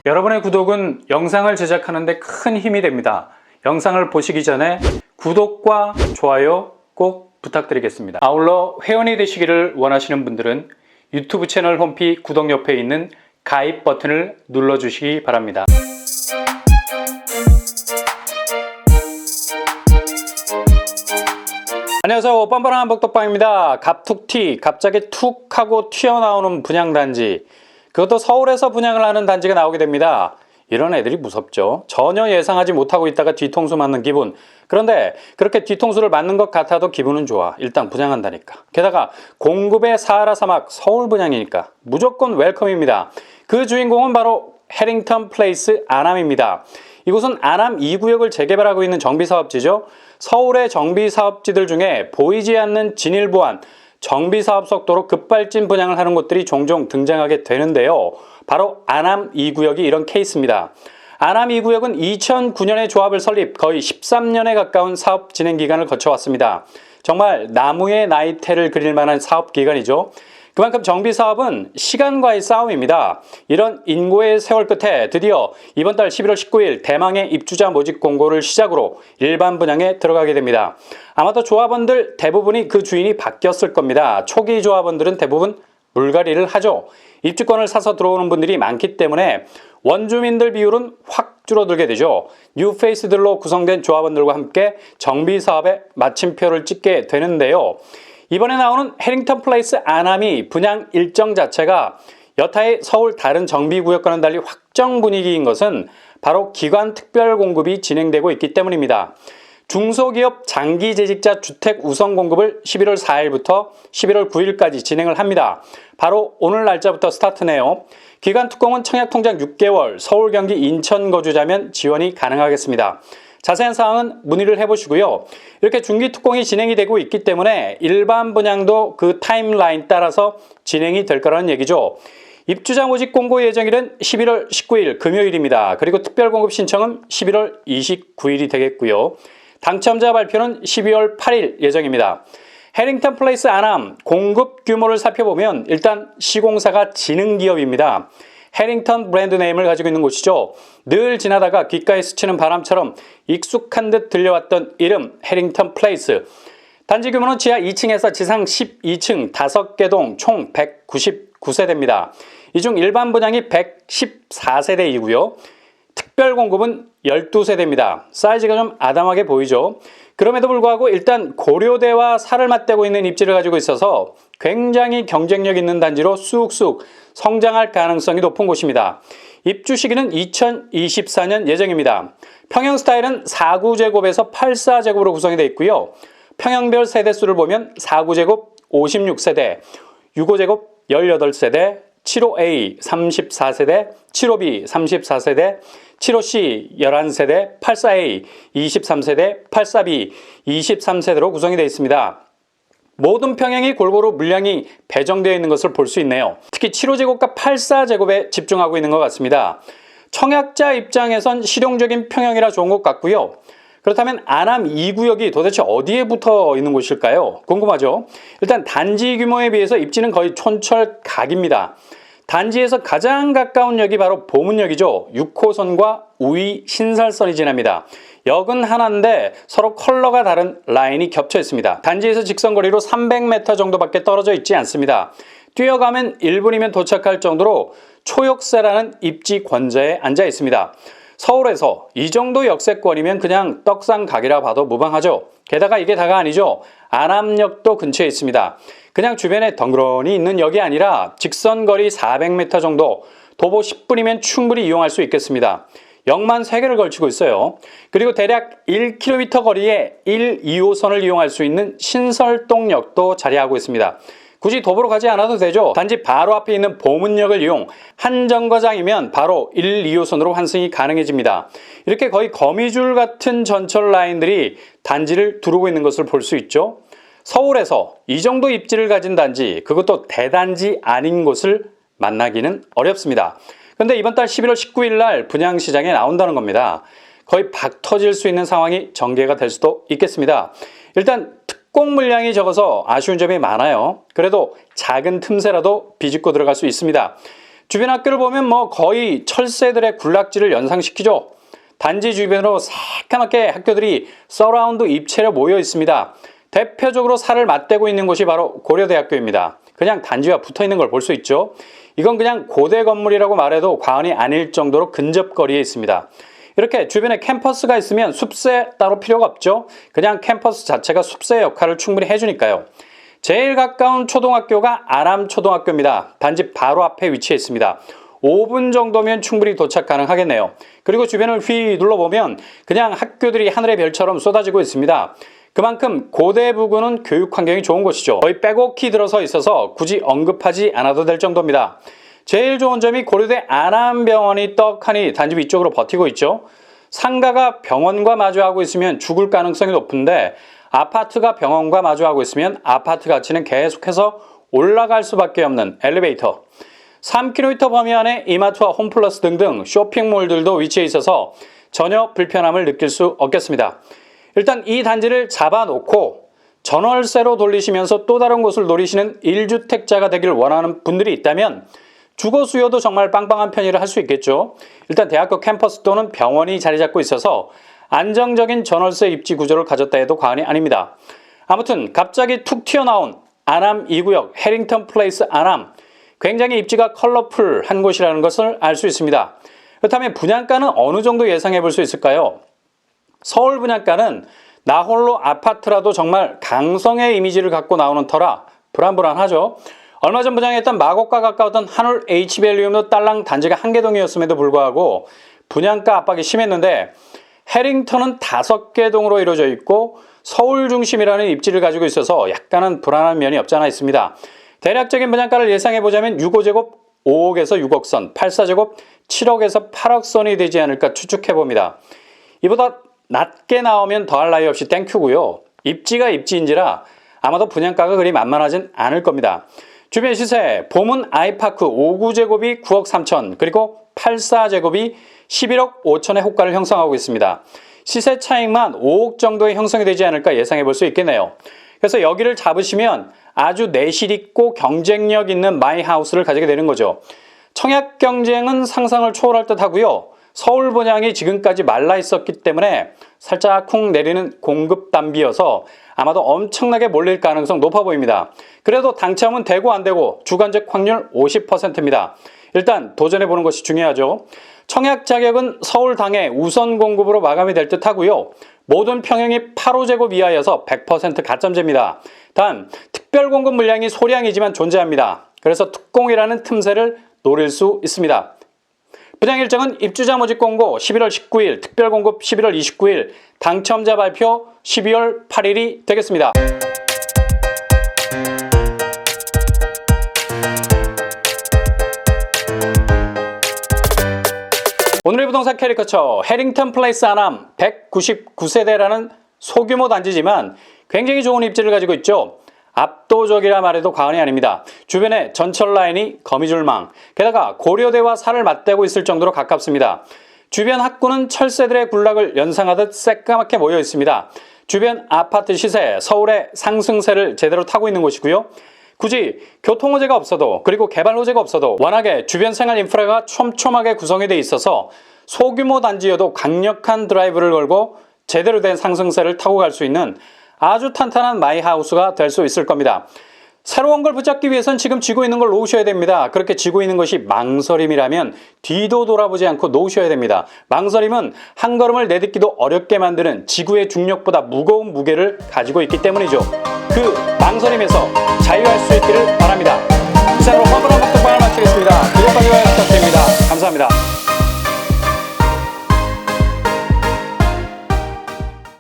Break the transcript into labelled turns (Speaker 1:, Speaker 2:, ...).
Speaker 1: 여러분의 구독은 영상을 제작하는 데 큰 힘이 됩니다. 영상을 보시기 전에 구독과 좋아요 꼭 부탁드리겠습니다. 아울러 회원이 되시기를 원하시는 분들은 유튜브 채널 홈피 구독 옆에 있는 가입 버튼을 눌러주시기 바랍니다. 안녕하세요. 뻔뻔한 복덕방입니다. 갑툭튀, 갑자기 툭 하고 튀어나오는 분양단지, 그것도 서울에서 분양을 하는 단지가 나오게 됩니다. 이런 애들이 무섭죠. 전혀 예상하지 못하고 있다가 뒤통수 맞는 기분. 그런데 그렇게 뒤통수를 맞는 것 같아도 기분은 좋아. 일단 분양한다니까. 게다가 공급의 사하라 사막 서울 분양이니까 무조건 웰컴입니다. 그 주인공은 바로 해링턴 플레이스 아남입니다. 이곳은 아남 2구역을 재개발하고 있는 정비사업지죠. 서울의 정비사업지들 중에 보이지 않는 진일보안 정비사업 속도로 급발진 분양을 하는 곳들이 종종 등장하게 되는데요. 바로 아남 2구역이 이런 케이스입니다. 아남 2구역은 2009년에 조합을 설립, 거의 13년에 가까운 사업 진행 기간을 거쳐왔습니다. 정말 나무의 나이테를 그릴 만한 사업 기간이죠. 그만큼 정비사업은 시간과의 싸움입니다. 이런 인고의 세월 끝에 드디어 이번 달 11월 19일 대망의 입주자 모집 공고를 시작으로 일반 분양에 들어가게 됩니다. 아마도 조합원들 대부분이 그 주인이 바뀌었을 겁니다. 초기 조합원들은 대부분 물갈이를 하죠. 입주권을 사서 들어오는 분들이 많기 때문에 원주민들 비율은 확 줄어들게 되죠. 뉴페이스들로 구성된 조합원들과 함께 정비사업에 마침표를 찍게 되는데요. 이번에 나오는 해링턴 플레이스 아남이 분양 일정 자체가 여타의 서울 다른 정비구역과는 달리 확정 분위기인 것은 바로 기관 특별 공급이 진행되고 있기 때문입니다. 중소기업 장기재직자 주택 우선 공급을 11월 4일부터 11월 9일까지 진행을 합니다. 바로 오늘 날짜부터 스타트네요. 기간 특공은 청약통장 6개월, 서울, 경기, 인천 거주자면 지원이 가능하겠습니다. 자세한 사항은 문의를 해보시고요. 이렇게 중기 특공이 진행이 되고 있기 때문에 일반 분양도 그 타임라인 따라서 진행이 될 거라는 얘기죠. 입주자 모집 공고 예정일은 11월 19일 금요일입니다. 그리고 특별공급 신청은 11월 29일이 되겠고요. 당첨자 발표는 12월 8일 예정입니다. 해링턴 플레이스 아남 공급 규모를 살펴보면 일단 시공사가 지능기업입니다. 해링턴 브랜드 네임을 가지고 있는 곳이죠. 늘 지나다가 귓가에 스치는 바람처럼 익숙한 듯 들려왔던 이름 해링턴 플레이스. 단지 규모는 지하 2층에서 지상 12층 5개 동 총 199세대입니다. 이 중 일반 분양이 114세대이고요. 특별 공급은 12세대입니다. 사이즈가 좀 아담하게 보이죠. 그럼에도 불구하고 일단 고려대와 살을 맞대고 있는 입지를 가지고 있어서 굉장히 경쟁력 있는 단지로 쑥쑥 성장할 가능성이 높은 곳입니다. 입주 시기는 2024년 예정입니다. 평형 스타일은 4구제곱에서 8사제곱으로 구성이 되어 있고요. 평형별 세대수를 보면 4구제곱 56세대, 6호제곱 18세대, 7호A 34세대, 7호B 34세대, 7호C 11세대, 84A 23세대, 84B 23세대로 구성이 되어 있습니다. 모든 평형이 골고루 물량이 배정되어 있는 것을 볼 수 있네요. 특히 7호제곱과 84제곱에 집중하고 있는 것 같습니다. 청약자 입장에선 실용적인 평형이라 좋은 것 같고요. 그렇다면 아남 2구역이 도대체 어디에 붙어 있는 곳일까요? 궁금하죠? 일단 단지 규모에 비해서 입지는 거의 촌철각입니다. 단지에서 가장 가까운 역이 바로 보문역이죠. 6호선과 우이 신살선이 지납니다. 역은 하나인데 서로 컬러가 다른 라인이 겹쳐 있습니다. 단지에서 직선거리로 300m 정도밖에 떨어져 있지 않습니다. 뛰어가면 1분이면 도착할 정도로 초역세라는 입지 권좌에 앉아 있습니다. 서울에서 이 정도 역세권이면 그냥 떡상각이라 봐도 무방하죠. 게다가 이게 다가 아니죠. 아남역도 근처에 있습니다. 그냥 주변에 덩그러니 있는 역이 아니라 직선거리 400m 정도, 도보 10분이면 충분히 이용할 수 있겠습니다. 역만 3개를 걸치고 있어요. 그리고 대략 1km 거리에 1, 2호선을 이용할 수 있는 신설동역도 자리하고 있습니다. 굳이 도보로 가지 않아도 되죠. 단지 바로 앞에 있는 보문역을 이용 한 정거장이면 바로 1, 2호선으로 환승이 가능해집니다. 이렇게 거의 거미줄 같은 전철 라인들이 단지를 두르고 있는 것을 볼 수 있죠. 서울에서 이 정도 입지를 가진 단지, 그것도 대단지 아닌 곳을 만나기는 어렵습니다. 그런데 이번 달 11월 19일 날 분양시장에 나온다는 겁니다. 거의 박 터질 수 있는 상황이 전개가 될 수도 있겠습니다. 일단 특공 물량이 적어서 아쉬운 점이 많아요. 그래도 작은 틈새라도 비집고 들어갈 수 있습니다. 주변 학교를 보면 뭐 거의 철새들의 군락지를 연상시키죠. 단지 주변으로 새까맣게 학교들이 서라운드 입체로 모여 있습니다. 대표적으로 살을 맞대고 있는 곳이 바로 고려대학교입니다. 그냥 단지와 붙어 있는 걸 볼 수 있죠. 이건 그냥 고대 건물이라고 말해도 과언이 아닐 정도로 근접거리에 있습니다. 이렇게 주변에 캠퍼스가 있으면 숲새 따로 필요가 없죠. 그냥 캠퍼스 자체가 숲새 역할을 충분히 해주니까요. 제일 가까운 초등학교가 아람초등학교입니다. 단지 바로 앞에 위치해 있습니다. 5분 정도면 충분히 도착 가능하겠네요. 그리고 주변을 휘 둘러보면 그냥 학교들이 하늘의 별처럼 쏟아지고 있습니다. 그만큼 고대 부근은 교육 환경이 좋은 곳이죠. 거의 빼곡히 들어서 있어서 굳이 언급하지 않아도 될 정도입니다. 제일 좋은 점이 고려대 안암병원이 떡하니 단지 위쪽으로 버티고 있죠. 상가가 병원과 마주하고 있으면 죽을 가능성이 높은데 아파트가 병원과 마주하고 있으면 아파트 가치는 계속해서 올라갈 수밖에 없는 엘리베이터. 3km 범위 안에 이마트와 홈플러스 등등 쇼핑몰들도 위치해 있어서 전혀 불편함을 느낄 수 없겠습니다. 일단 이 단지를 잡아놓고 전월세로 돌리시면서 또 다른 곳을 노리시는 1주택자가 되길 원하는 분들이 있다면 주거 수요도 정말 빵빵한 편이라 할 수 있겠죠. 일단 대학교 캠퍼스 또는 병원이 자리 잡고 있어서 안정적인 전월세 입지 구조를 가졌다 해도 과언이 아닙니다. 아무튼 갑자기 툭 튀어나온 안암 2구역 해링턴 플레이스 안암, 굉장히 입지가 컬러풀한 곳이라는 것을 알 수 있습니다. 그렇다면 분양가는 어느 정도 예상해 볼 수 있을까요? 서울 분양가는 나 홀로 아파트라도 정말 강성의 이미지를 갖고 나오는 터라 불안불안하죠. 얼마 전 분양했던 마곡과 가까웠던 한울 H밸리움도 딸랑 단지가 한 개 동이었음에도 불구하고 분양가 압박이 심했는데 해링턴은 5개 동으로 이루어져 있고 서울 중심이라는 입지를 가지고 있어서 약간은 불안한 면이 없지 않아 있습니다. 대략적인 분양가를 예상해보자면 6호제곱 5억에서 6억 선, 84제곱 7억에서 8억 선이 되지 않을까 추측해봅니다. 이보다 낮게 나오면 더할 나위 없이 땡큐고요. 입지가 입지인지라 아마도 분양가가 그리 만만하진 않을 겁니다. 주변 시세, 봄은 아이파크 5구제곱이 9억 3천, 그리고 84제곱이 11억 5천의 호가를 형성하고 있습니다. 시세 차익만 5억 정도의 형성이 되지 않을까 예상해 볼 수 있겠네요. 그래서 여기를 잡으시면 아주 내실 있고 경쟁력 있는 마이하우스를 가지게 되는 거죠. 청약 경쟁은 상상을 초월할 듯 하고요. 서울 분양이 지금까지 말라 있었기 때문에 살짝 쿵 내리는 공급 단비여서 아마도 엄청나게 몰릴 가능성 높아 보입니다. 그래도 당첨은 되고 안 되고 주관적 확률 50%입니다. 일단 도전해보는 것이 중요하죠. 청약 자격은 서울 당해 우선 공급으로 마감이 될 듯 하고요. 모든 평형이 8호제곱 이하여서 100% 가점제입니다. 단 특별 공급 물량이 소량이지만 존재합니다. 그래서 특공이라는 틈새를 노릴 수 있습니다. 분양 일정은 입주자 모집 공고 11월 19일, 특별 공급 11월 29일, 당첨자 발표 12월 8일이 되겠습니다. 오늘의 부동산 캐리커처 해링턴 플레이스 안암 199세대라는 소규모 단지지만 굉장히 좋은 입지를 가지고 있죠. 압도적이라 말해도 과언이 아닙니다. 주변에 전철 라인이 거미줄망, 게다가 고려대와 살을 맞대고 있을 정도로 가깝습니다. 주변 학구는 철새들의 군락을 연상하듯 새까맣게 모여 있습니다. 주변 아파트 시세, 서울의 상승세를 제대로 타고 있는 곳이고요. 굳이 교통 호재가 없어도, 그리고 개발 호재가 없어도 워낙에 주변 생활 인프라가 촘촘하게 구성이 돼 있어서 소규모 단지여도 강력한 드라이브를 걸고 제대로 된 상승세를 타고 갈 수 있는 아주 탄탄한 마이하우스가 될 수 있을 겁니다. 새로운 걸 붙잡기 위해선 지금 쥐고 있는 걸 놓으셔야 됩니다. 그렇게 쥐고 있는 것이 망설임이라면 뒤도 돌아보지 않고 놓으셔야 됩니다. 망설임은 한 걸음을 내딛기도 어렵게 만드는 지구의 중력보다 무거운 무게를 가지고 있기 때문이죠. 그 망설임에서 자유할 수 있기를 바랍니다. 이상으로 화물한 박덕방을 마치겠습니다.